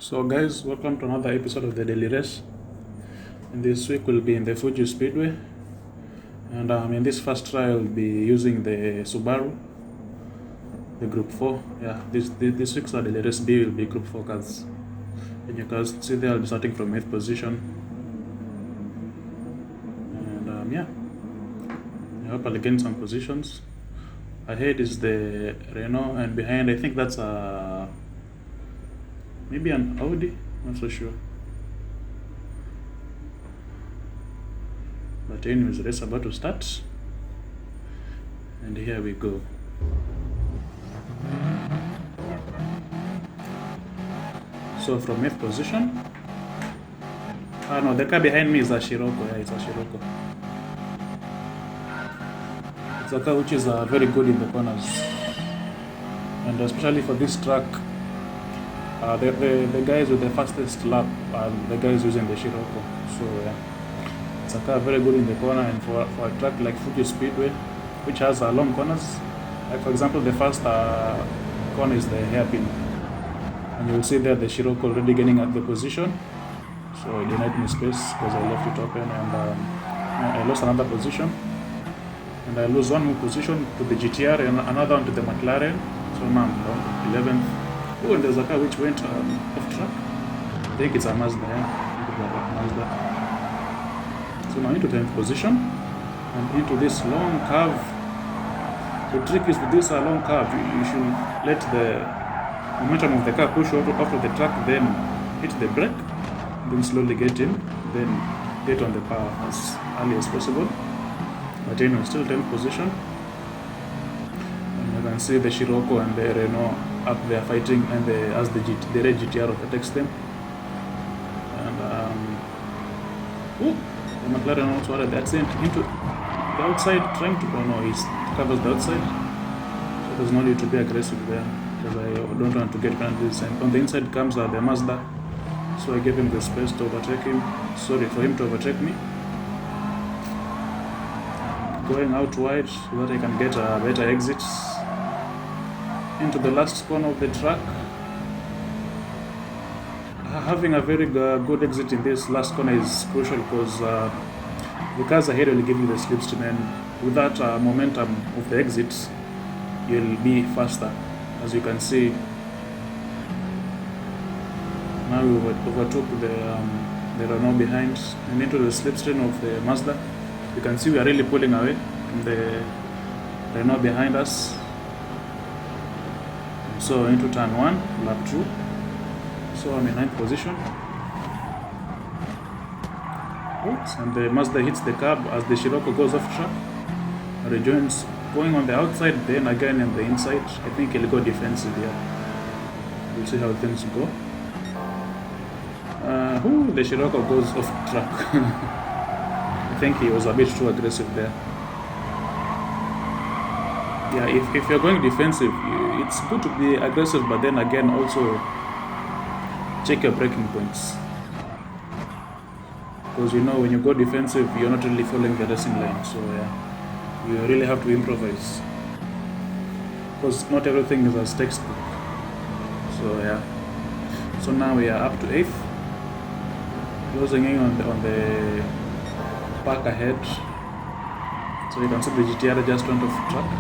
So guys, welcome to another episode of the Daily Race. And this week we'll be in the Fuji Speedway, and in this first try I'll be using the Subaru, the Group 4. Yeah, this week's Daily Race B will be Group 4 cars. And you guys see there I'll be starting from 8th position. And I hope I'll gain some positions. Ahead is the Renault, and behind I think that's maybe an Audi, not so sure. But anyways, the race about to start, and here we go. So from 8th position, no, the car behind me is a Scirocco. Yeah, it's a Scirocco. It's a car which is very good in the corners, and especially for this track, the guys with the fastest lap are the guys using the Scirocco. So yeah, it's a car very good in the corner, and for a track like Fuji Speedway, which has long corners, like for example the first corner is the hairpin, and you'll see there the Scirocco already getting at the position. So it denied me space because I left it open, and I lost another position, and I lose one more position to the GTR and another one to the McLaren. So now I'm down to 11th. Oh, and there's a car which went off track. I think it's a Mazda, yeah. Mazda. So now into 10th position and into this long curve. The trick is with this long curve, you should let the momentum of the car push off of the track, then hit the brake, then slowly get in, then get on the power as early as possible. But anyway, still 10th position. And you can see the Scirocco and the Renault up there fighting, and the red GTR overtakes them. And the McLaren also had the accident into the outside, trying to he covers the outside. So there's no need to be aggressive there, because I don't want to get penalties. And on the inside comes the Mazda, so I gave him the space to overtake him. Sorry, for him to overtake me. Going out wide so that I can get a better exit into the last corner of the track. Having a very good exit in this last corner is crucial, because the cars ahead will give you the slipstream, and with that momentum of the exits, you'll be faster. As you can see, now we overtook the Renault behind and into the slipstream of the Mazda. You can see we are really pulling away from the Renault behind us. So into turn 1, lap 2. So I'm in 9th position. Oops, and the Mazda hits the curb as the Scirocco goes off track. Rejoins going on the outside, then again on the inside. I think he'll go defensive here. We'll see how things go. The Scirocco goes off track. I think he was a bit too aggressive there. Yeah, if you're going defensive, it's good to be aggressive, but then again also check your braking points, because when you go defensive, you're not really following the racing line. So yeah, you really have to improvise, because not everything is as textbook. So yeah, so now we are up to 8th, closing in on the pack ahead. So you can see the GTR just went off track.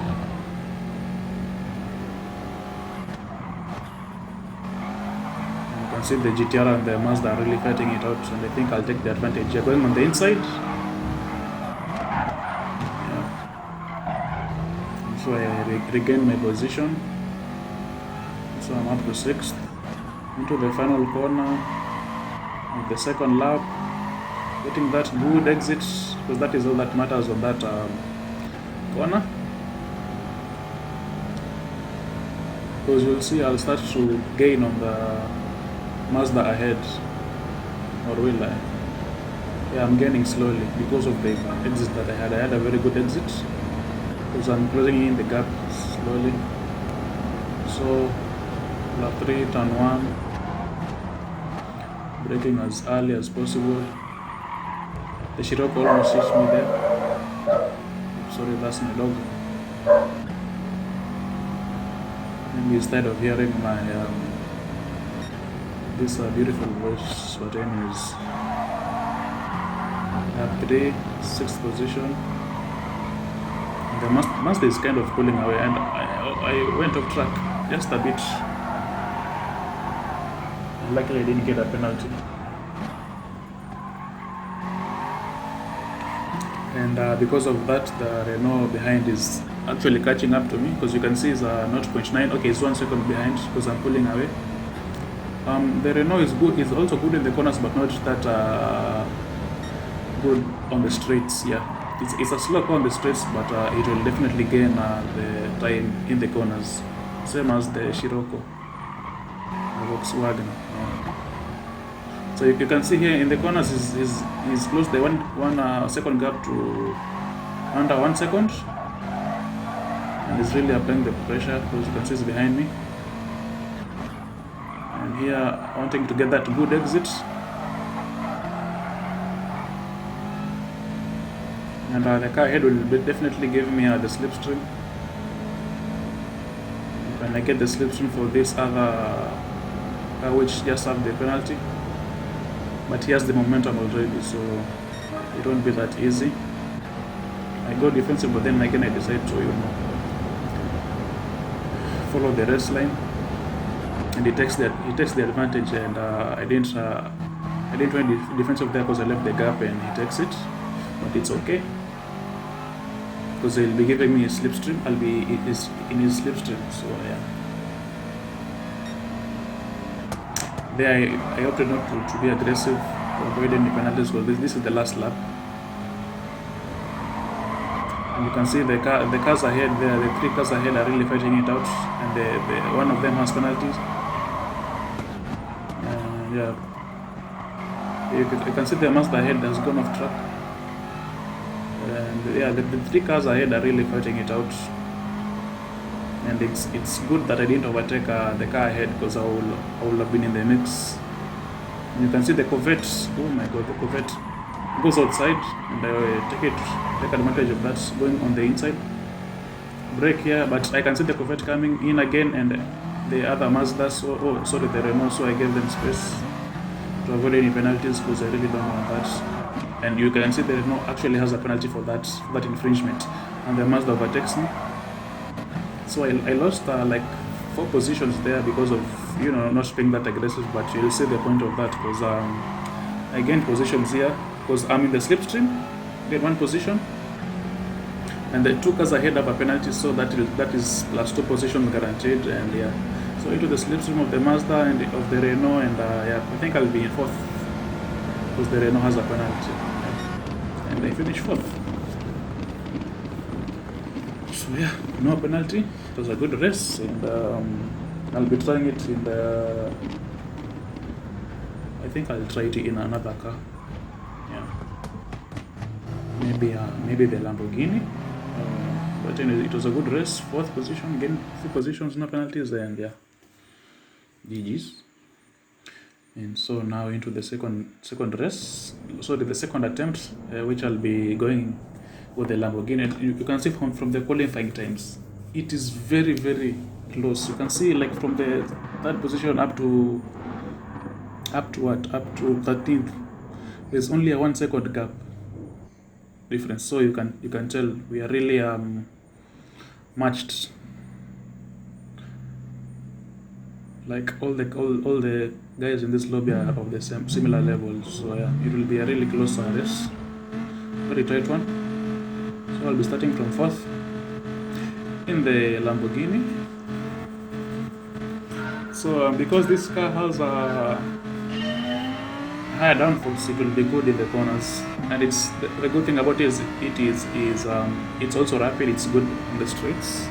See the GTR and the Mazda are really fighting it out, and I think I'll take the advantage. You're going on the inside. Yeah. So I regain my position. So I'm up to 6th. Into the final corner of the second lap. Getting that good exit, because that is all that matters on that corner. Because you'll see I'll start to gain on the Mazda ahead, or will I? Yeah, I'm gaining slowly because of the exit that I had. I had a very good exit, because I'm closing in the gap slowly. So lap 3, turn 1, braking as early as possible. The Scirocco almost hits me there. Sorry, that's my dog. Maybe instead of hearing my this beautiful voice. But anyways, lap 3, 6th position. The Mazda is kind of pulling away, and I went off track just a bit. Luckily I didn't get a penalty. And because of that, the Renault behind is actually catching up to me, because you can see it's 0.9. Okay, it's 1 second behind because I'm pulling away. The Renault is good. It's also good in the corners, but not that good on the straights. Yeah, it's a slow car on the straights, but it will definitely gain the time in the corners, same as the Scirocco, the Volkswagen. So you can see here in the corners is close the one second gap to under 1 second, and it's really applying the pressure, because you can see it's behind me. And here, wanting to get that good exit. And the car ahead will definitely give me the slipstream. When I get the slipstream for this other car which just have the penalty, but he has the momentum already, so it won't be that easy. I go defensive, but then again I decide to follow the race line, and he takes the advantage. And I didn't went defensive there because I left the gap, and he takes it. But it's okay, because he'll be giving me a slipstream. I'll be in his slipstream. So yeah, there I opted not to be aggressive, to avoid any penalties, because this is the last lap. And you can see the cars ahead there, the 3 cars ahead are really fighting it out, and the one of them has penalties. Yeah, you can see the Mazda ahead has gone off track. And yeah, the 3 cars ahead are really fighting it out, and it's good that I didn't overtake the car ahead, because I would have been in the mix. And you can see the Corvette. Oh my god, the Corvette goes outside, and I take advantage of that, going on the inside. Brake here, but I can see the Corvette coming in again, and the other Mazda. Sorry, the Renault. So I gave them space to avoid any penalties, because I really don't want that. And you can see the Renault actually has a penalty for that infringement, and the Mazda overtakes me. So I lost like 4 positions there because of not being that aggressive. But you'll see the point of that, because I gained positions here because I'm in the slipstream, get 1 position, and the 2 cars ahead have a penalty, so that is plus 2 positions guaranteed. And yeah, so into the slipstream of the Mazda and of the Renault, and yeah, I think I'll be in 4th, because the Renault has a penalty, and I finished 4th. So yeah, no penalty. It was a good race, and I'll be trying it in the. I think I'll try it in another car. Yeah, maybe the Lamborghini. But anyway, it was a good race. 4th position, gained 3 positions, no penalties, and yeah, GG's. And so now into the second race. So the second attempt, which I'll be going with the Lamborghini. You can see from the qualifying times, it is very, very close. You can see, like, from the 3rd position up to 13th, there's only a 1 second gap difference. So you can tell we are really matched. Like all the guys in this lobby are of the similar levels. So yeah, it will be a really close race, very tight one. So I'll be starting from 4th in the Lamborghini. So because this car has a higher downforce, it will be good in the corners. And it's the good thing about it is it's also rapid. It's good on the straights,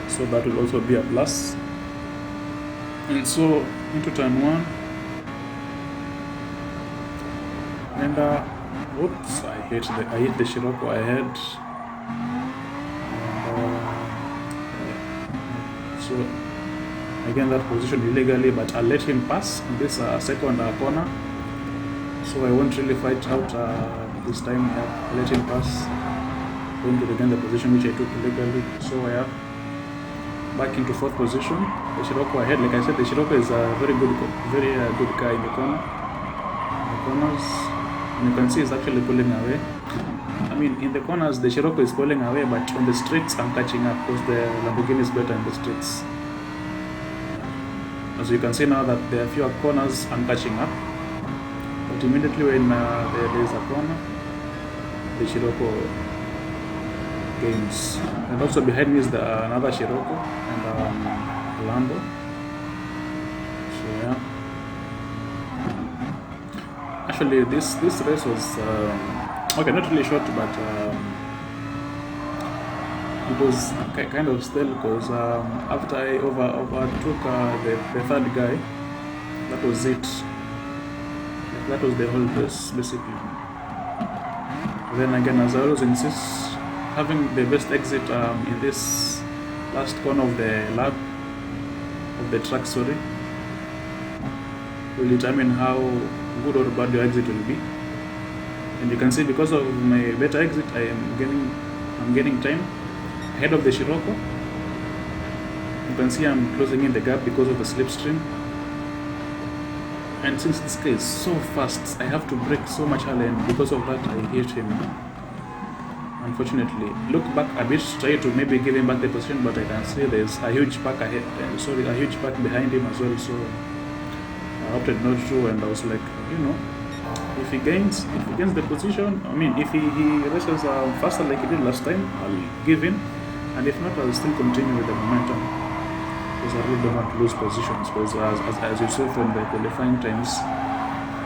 so that will also be a plus. And so into turn 1, and oops, I hit the Scirocco ahead. So again, that position illegally, but I let him pass in this second corner. So I won't really fight out this time. I let him pass, going to regain the position which I took illegally. So yeah, back into 4th position. The Scirocco ahead. Like I said, the Scirocco is a very good car in the corners. And you can see it's actually pulling away. I mean, in the corners, the Scirocco is pulling away, but on the streets, I'm catching up because the Lamborghini is better in the streets. As you can see now that there are fewer corners, I'm catching up. But immediately when there is a corner, the Scirocco gains. And also behind me is another Scirocco and Lambo. So yeah. Actually, this race was okay, not really short, but it was kind of still because after I overtook the third guy, that was it. That was the whole race basically. Then again, as I always insist, having the best exit in this last corner of the lap of the track, will determine how good or bad your exit will be. And you can see because of my better exit, I'm getting time ahead of the Scirocco. You can see I'm closing in the gap because of the slipstream. And since this guy is so fast, I have to brake so much early, and because of that, I hit him. Unfortunately, look back a bit, try to maybe give him back the position, but I can see there's a huge pack ahead. A huge pack behind him as well. So I opted not to, and I was like, if he gains the position, I mean, if he races faster like he did last time, I'll give in, and if not, I'll still continue with the momentum. Because I really don't want to lose positions, because as you saw from the qualifying times,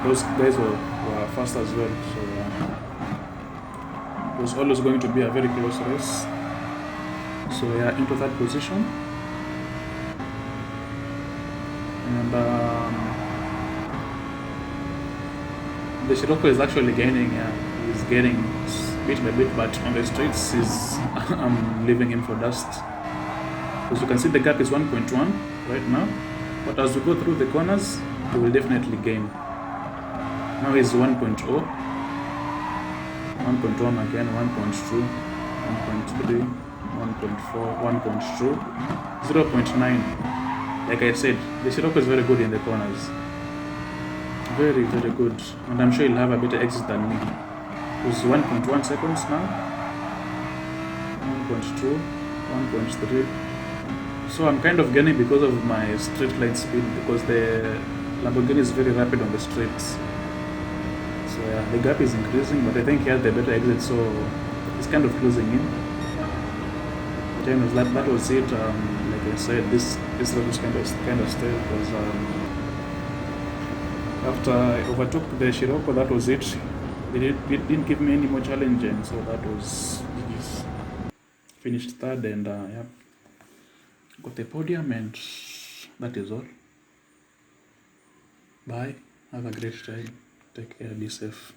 those guys were fast as well, so it was always going to be a very close race. So yeah, into that position, and the Scirocco is actually gaining. He's gaining bit by bit, but on the streets, I'm leaving him for dust. As you can see, the gap is 1.1 right now, but as we go through the corners, he will definitely gain. Now he's 1.0, 1.1 again, 1.2, 1.3, 1.4, 1.2, 0.9. Like I said, the Scirocco is very good in the corners. Very, very good. And I'm sure he'll have a better exit than me. It's 1.1 seconds now, 1.2, 1.3. So I'm kind of gaining because of my straight line speed, because the Lamborghini is very rapid on the streets. So yeah, the gap is increasing, but I think he had the better exit, so it's kind of closing in. But anyways, that was it. Like I said, this race was kind of stale, because after I overtook the Scirocco, that was it. It didn't give me any more challenge, and so that was GG's. Finished third, and yeah, got the podium, and that is all. Bye. Have a great time. Take care. Be safe.